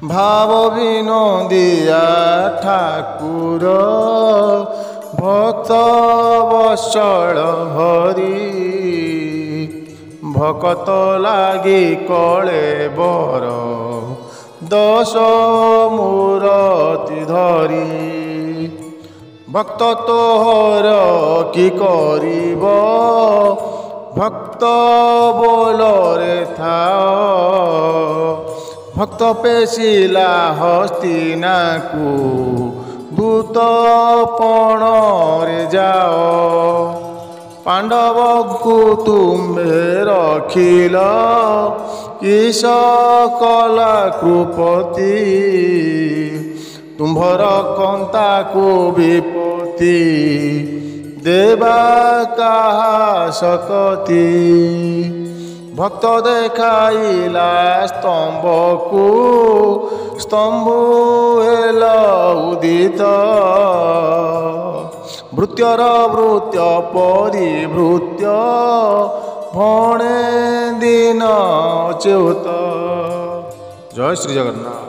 ভাব বিনোদিয়া ঠাকুর ভক্ত বৎসল হরি ভকত লাগি কলে বর দশ মূরতি ধরি ভক্ত তোহর কি করিব ভক্ত ବୋଲରେ ଥାଅ ଭକ୍ତ ପେଶିଲା ହସ୍ତିନାକୁ ଦୂତ ପଣରେ ଯାଅ ପାଣ୍ଡବଙ୍କୁ ତୁମ୍ଭେ ରଖିଲ କିସ କଲା କୃପତି ତୁମ୍ଭର କନ୍ତାକୁ ବିପତ୍ତି ଦେବା କାହା ଶକତି ଭକ୍ତ ଦେଖାଇଲା ସ୍ତମ୍ଭକୁ ସ୍ତମ୍ଭୁ ହେଲ ଉଦିତ ଭୃତ୍ୟର ଭୃତ୍ୟ ପରିଭୃତ୍ୟ ଭଣେ ଦିନ ଚ୍ୟୁତ। ଜୟ ଶ୍ରୀ ଜଗନ୍ନାଥ।